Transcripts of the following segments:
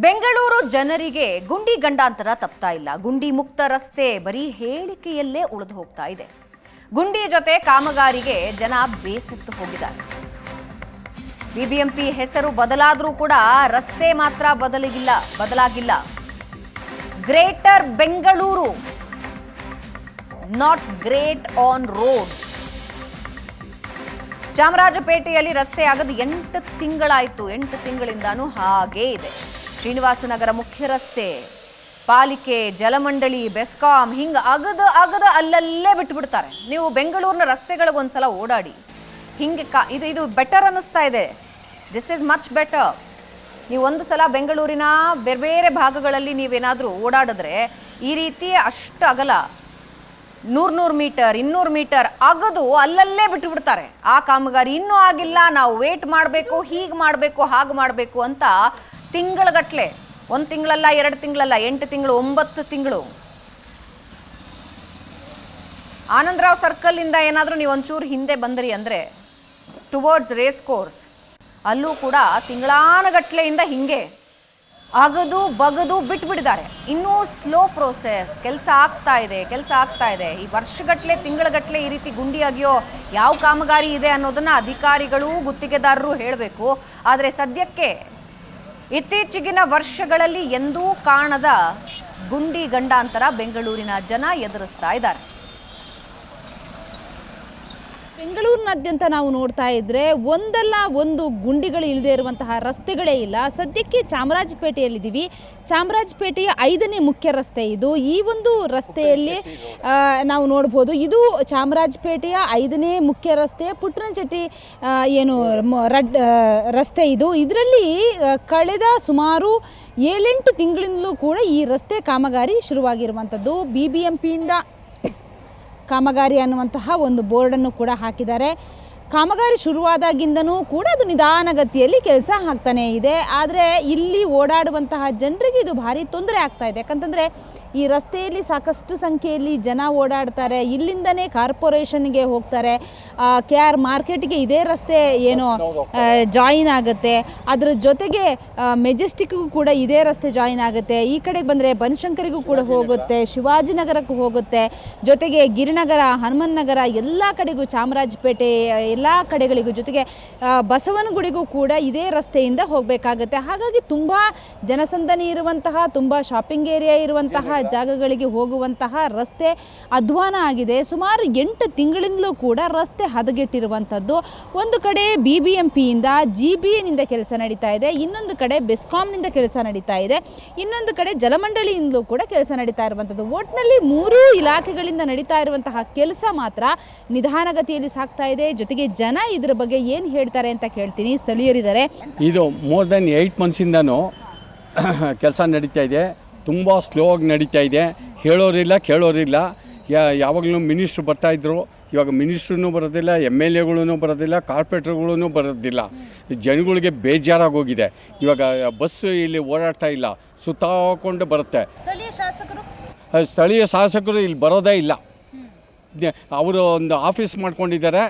ಬೆಂಗಳೂರು ಜನರಿಗೆ ಗುಂಡಿ ಗಂಡಾಂತರ ತಪ್ತಾ ಇಲ್ಲ. ಗುಂಡಿ ಮುಕ್ತ ರಸ್ತೆ ಬರೀ ಹೇಳಿಕೆಯಲ್ಲೇ ಉಳಿದು ಹೋಗ್ತಾ ಇದೆ. ಗುಂಡಿ ಜೊತೆ ಕಾಮಗಾರಿಗೆ ಜನ ಬೇಸತ್ತು ಹೋಗಿದ್ದಾರೆ. ಬಿಬಿಎಂಪಿ ಹೆಸರು ಬದಲಾದರೂ ಕೂಡ ರಸ್ತೆ ಮಾತ್ರ ಬದಲಾಗಿಲ್ಲ. Greater Bengaluru, not great on road. ಚಾಮರಾಜಪೇಟೆಯಲ್ಲಿ ರಸ್ತೆ ಆಗದ 8 ತಿಂಗಳಾಯಿತು. 8 ತಿಂಗಳಿಂದಾನು ಹಾಗೇ ಇದೆ. ಶ್ರೀನಿವಾಸನಗರ ಮುಖ್ಯ ರಸ್ತೆ, ಪಾಲಿಕೆ, ಜಲಮಂಡಳಿ, ಬೆಸ್ಕಾಂ ಹಿಂಗ ಅಗದ ಅಲ್ಲಲ್ಲೇ ಬಿಟ್ಬಿಡ್ತಾರೆ. ನೀವು ಬೆಂಗಳೂರಿನ ರಸ್ತೆಗಳಿಗೊಂದ್ಸಲ ಓಡಾಡಿ. ಹಿಂಗೆ ಇದು ಬೆಟರ್ ಅನ್ನಿಸ್ತಾ ಇದೆ. This is much better. ನೀವು ಒಂದು ಸಲ ಬೆಂಗಳೂರಿನ ಬೇರೆ ಬೇರೆ ಭಾಗಗಳಲ್ಲಿ ನೀವೇನಾದರೂ ಓಡಾಡಿದ್ರೆ ಈ ರೀತಿ ಅಷ್ಟು ಅಗಲ 100 ಮೀಟರ್ 200 ಮೀಟರ್ ಅಗದು ಅಲ್ಲಲ್ಲೇ ಬಿಟ್ಟು ಬಿಡ್ತಾರೆ. ಆ ಕಾಮಗಾರಿ ಇನ್ನೂ ಆಗಿಲ್ಲ, ನಾವು ವೇಟ್ ಮಾಡಬೇಕು, ಹೀಗೆ ಮಾಡಬೇಕು, ಹಾಗೆ ಮಾಡಬೇಕು ಅಂತ ತಿಂಗಳಗಟ್ಲೆ, 1 ತಿಂಗಳಲ್ಲ, 2 ತಿಂಗಳಲ್ಲ, 8 ತಿಂಗಳು, 9 ತಿಂಗಳು. ಆನಂದರಾವ್ ಸರ್ಕಲ್ ಇಂದ ಏನಾದರೂ ನೀವು ಒಂಚೂರು ಹಿಂದೆ ಬಂದ್ರಿ ಅಂದರೆ ಟುವರ್ಡ್ಸ್ ರೇಸ್ ಕೋರ್ಸ್, ಅಲ್ಲೂ ಕೂಡ ತಿಂಗಳಾನಗಟ್ಲೆಯಿಂದ ಹಿಂಗೆ ಅಗದು ಬಗದು ಬಿಟ್ಬಿಟ್ಟಿದ್ದಾರೆ. ಇನ್ನೂ ಸ್ಲೋ ಪ್ರೋಸೆಸ್. ಕೆಲಸ ಆಗ್ತಾ ಇದೆ. ಈ ವರ್ಷಗಟ್ಲೆ ತಿಂಗಳಗಟ್ಲೆ ಈ ರೀತಿ ಗುಂಡಿ ಅಗಿಯೋ ಯಾವ ಕಾಮಗಾರಿ ಇದೆ ಅನ್ನೋದನ್ನ ಅಧಿಕಾರಿಗಳು ಗುತ್ತಿಗೆದಾರರು ಹೇಳಬೇಕು. ಆದರೆ ಸದ್ಯಕ್ಕೆ ಇತ್ತೀಚೆಗಿನ ವರ್ಷಗಳಲ್ಲಿ ಎಂದೂ ಕಾಣದ ಗುಂಡಿ ಗಂಡಾಂತರ ಬೆಂಗಳೂರಿನ ಜನ ಎದುರಿಸ್ತಾ ಇದ್ದಾರೆ. ಬೆಂಗಳೂರಿನಾದ್ಯಂತ ನಾವು ನೋಡ್ತಾ ಇದ್ರೆ ಒಂದಲ್ಲ ಒಂದು ಗುಂಡಿಗಳು ಇಲ್ಲದೆ ಇರುವಂತಹ ರಸ್ತೆಗಳೇ ಇಲ್ಲ. ಸದ್ಯಕ್ಕೆ ಚಾಮರಾಜಪೇಟೆಯಲ್ಲಿದ್ದೀವಿ. ಚಾಮರಾಜಪೇಟೆಯ 5ನೇ ಮುಖ್ಯ ರಸ್ತೆ ಇದು. ಈ ಒಂದು ರಸ್ತೆಯಲ್ಲಿ ನಾವು ನೋಡ್ಬೋದು, ಇದು ಚಾಮರಾಜಪೇಟೆಯ 5ನೇ ಮುಖ್ಯ ರಸ್ತೆ, ಪುಟ್ಟಣಚೆಟ್ಟಿ ರಸ್ತೆ ಇದು. ಇದರಲ್ಲಿ ಕಳೆದ ಸುಮಾರು 7-8 ತಿಂಗಳಿಂದಲೂ ಕೂಡ ಈ ರಸ್ತೆ ಕಾಮಗಾರಿ ಶುರುವಾಗಿರುವಂಥದ್ದು. BBMPಯಿಂದ ಕಾಮಗಾರಿ ಅನ್ನುವಂತಹ ಒಂದು ಬೋರ್ಡನ್ನು ಕೂಡ ಹಾಕಿದ್ದಾರೆ. ಕಾಮಗಾರಿ ಶುರುವಾದಾಗಿಂದನೂ ಕೂಡ ಅದು ನಿಧಾನಗತಿಯಲ್ಲಿ ಕೆಲಸ ಆಗ್ತಾನೇ ಇದೆ. ಆದರೆ ಇಲ್ಲಿ ಓಡಾಡುವಂತಹ ಜನರಿಗೆ ಇದು ಭಾರಿ ತೊಂದರೆ ಆಗ್ತಾ ಇದೆ. ಯಾಕಂತಂದರೆ ಈ ರಸ್ತೆಯಲ್ಲಿ ಸಾಕಷ್ಟು ಸಂಖ್ಯೆಯಲ್ಲಿ ಜನ ಓಡಾಡ್ತಾರೆ. ಇಲ್ಲಿಂದನೇ ಕಾರ್ಪೊರೇಷನ್ಗೆ ಹೋಗ್ತಾರೆ, KR ಮಾರ್ಕೆಟ್ಗೆ ಇದೇ ರಸ್ತೆ ಜಾಯಿನ್ ಆಗುತ್ತೆ. ಅದರ ಜೊತೆಗೆ ಮೆಜೆಸ್ಟಿಕ್ಗೂ ಕೂಡ ಇದೇ ರಸ್ತೆ ಜಾಯಿನ್ ಆಗುತ್ತೆ. ಈ ಕಡೆಗೆ ಬಂದರೆ ಬನಶಂಕರಿಗೂ ಕೂಡ ಹೋಗುತ್ತೆ, ಶಿವಾಜಿನಗರಕ್ಕೂ ಹೋಗುತ್ತೆ, ಜೊತೆಗೆ ಗಿರಿನಗರ, ಹನುಮನ್ ನಗರ ಎಲ್ಲ ಕಡೆಗೂ, ಚಾಮರಾಜಪೇಟೆ ಎಲ್ಲ ಕಡೆಗಳಿಗೂ, ಜೊತೆಗೆ ಬಸವನಗುಡಿಗೂ ಕೂಡ ಇದೇ ರಸ್ತೆಯಿಂದ ಹೋಗಬೇಕಾಗುತ್ತೆ. ಹಾಗಾಗಿ ತುಂಬ ಜನಸಂದಣಿ ಇರುವಂತಹ, ತುಂಬ ಶಾಪಿಂಗ್ ಏರಿಯಾ ಇರುವಂತಹ ಜಾಗಗಳಿಗೆ ಹೋಗುವಂತಹ ರಸ್ತೆ ಅಧ್ವಾನ ಆಗಿದೆ. ಸುಮಾರು 8 ತಿಂಗಳಿಂದಲೂ ಕೂಡ ರಸ್ತೆ ಹದಗೆಟ್ಟಿರುವಂಥದ್ದು. ಒಂದು ಕಡೆ BBMPಯಿಂದ GBAನಿಂದ ಕೆಲಸ ನಡೀತಾ ಇದೆ, ಇನ್ನೊಂದು ಕಡೆ ಬೆಸ್ಕಾಂನಿಂದ ಕೆಲಸ ನಡೀತಾ ಇದೆ, ಇನ್ನೊಂದು ಕಡೆ ಜಲಮಂಡಳಿಯಿಂದಲೂ ಕೂಡ ಕೆಲಸ ನಡೀತಾ ಇರುವಂಥದ್ದು. ಒಟ್ಟಿನಲ್ಲಿ 3 ಇಲಾಖೆಗಳಿಂದ ನಡೀತಾ ಇರುವಂತಹ ಕೆಲಸ ಮಾತ್ರ ನಿಧಾನಗತಿಯಲ್ಲಿ ಸಾಗ್ತಾ ಇದೆ. ಜೊತೆಗೆ ಜನ ಇದರ ಬಗ್ಗೆ ಏನು ಹೇಳ್ತಾರೆ ಅಂತ ಕೇಳ್ತೀನಿ. ಸ್ಥಳೀಯರಿದ್ದಾರೆ. ಇದು ಮೋರ್ ದೆನ್ 8 ಮಂತ್ಸಿಂದನೂ ಕೆಲಸ ನಡೀತಾ ಇದೆ. ತುಂಬ ಸ್ಲೋ ಆಗಿ ನಡೀತಾ ಇದೆ. ಹೇಳೋರಿಲ್ಲ, ಕೇಳೋರಿಲ್ಲ. ಯಾವಾಗಲೂ ಮಿನಿಸ್ಟ್ರು ಬರ್ತಾಯಿದ್ರು, ಇವಾಗ ಮಿನಿಸ್ಟ್ರೂ ಬರೋದಿಲ್ಲ, MLAಗಳೂ ಬರೋದಿಲ್ಲ, ಕಾರ್ಪೊರೇಟ್ರುಗಳೂ ಬರೋದಿಲ್ಲ. ಜನಗಳಿಗೆ ಬೇಜಾರಾಗೋಗಿದೆ. ಇವಾಗ ಬಸ್ಸು ಇಲ್ಲಿ ಓಡಾಡ್ತಾ ಇಲ್ಲ, ಸುತ್ತಾಕೊಂಡು ಬರುತ್ತೆ. ಸ್ಥಳೀಯ ಶಾಸಕರು ಇಲ್ಲಿ ಬರೋದೇ ಇಲ್ಲ. ಅವರು ಒಂದು ಆಫೀಸ್ ಮಾಡ್ಕೊಂಡಿದ್ದಾರೆ,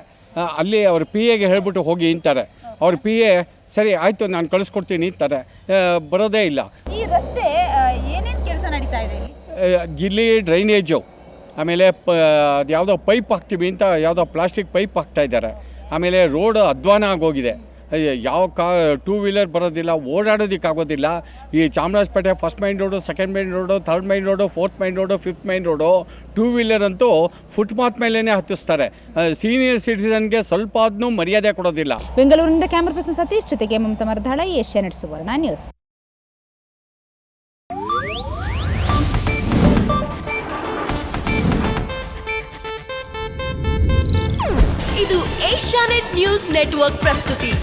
ಅಲ್ಲಿ ಅವ್ರ PAಗೆ ಹೇಳ್ಬಿಟ್ಟು ಹೋಗಿ ಅಂತಾರೆ. ಅವ್ರ PA ಸರಿ ಆಯಿತು ನಾನು ಕಳಿಸ್ಕೊಡ್ತೀನಿ ಅಂತಾರೆ, ಬರೋದೇ ಇಲ್ಲ. ಈ ರಸ್ತೆ ಏನೇನು ಕೆಲಸ ನಡೀತಾ ಇದೆ ಇಲ್ಲಿ? ಡ್ರೈನೇಜು, ಆಮೇಲೆ ಅದು ಯಾವುದೋ ಪೈಪ್ ಹಾಕ್ತೀವಿ ಅಂತ ಯಾವುದೋ ಪ್ಲಾಸ್ಟಿಕ್ ಪೈಪ್ ಹಾಕ್ತಾಯಿದ್ದಾರೆ. ಆಮೇಲೆ ರೋಡ್ ಅಧ್ವಾನ ಆಗೋಗಿದೆ. ಯಾವ 2 ವೀಲರ್ ಬರೋದಿಲ್ಲ, ಓಡಾಡೋದಕ್ಕಾಗೋದಿಲ್ಲ. ಈ Chamarajpet first main road, second main road, third main road, 4th main road, 5th main road, 2 wheeler ಅಂತೂ ಫುಟ್ಪಾತ್ ಮೇಲೇ ಹತ್ತಿಸ್ತಾರೆ. ಸೀನಿಯರ್ ಸಿಟಿಸನ್ಗೆ ಸ್ವಲ್ಪ ಅದನ್ನು ಮರ್ಯಾದೆ ಕೊಡೋದಿಲ್ಲ. ಬೆಂಗಳೂರಿನಿಂದ ಕ್ಯಾಮರಾ ಪರ್ಸನ್ ಸತೀಶ್ ಜೊತೆಗೆ ಮಮತಾ ಮರ್ದಾಳ, ಏಷ್ಯಾನೆಟ್ ಸುವರ್ಣ ನ್ಯೂಸ್. ಇದು ಏಷ್ಯಾನೆಟ್ ನ್ಯೂಸ್ ನೆಟ್ವರ್ಕ್ ಪ್ರಸ್ತುತಿ.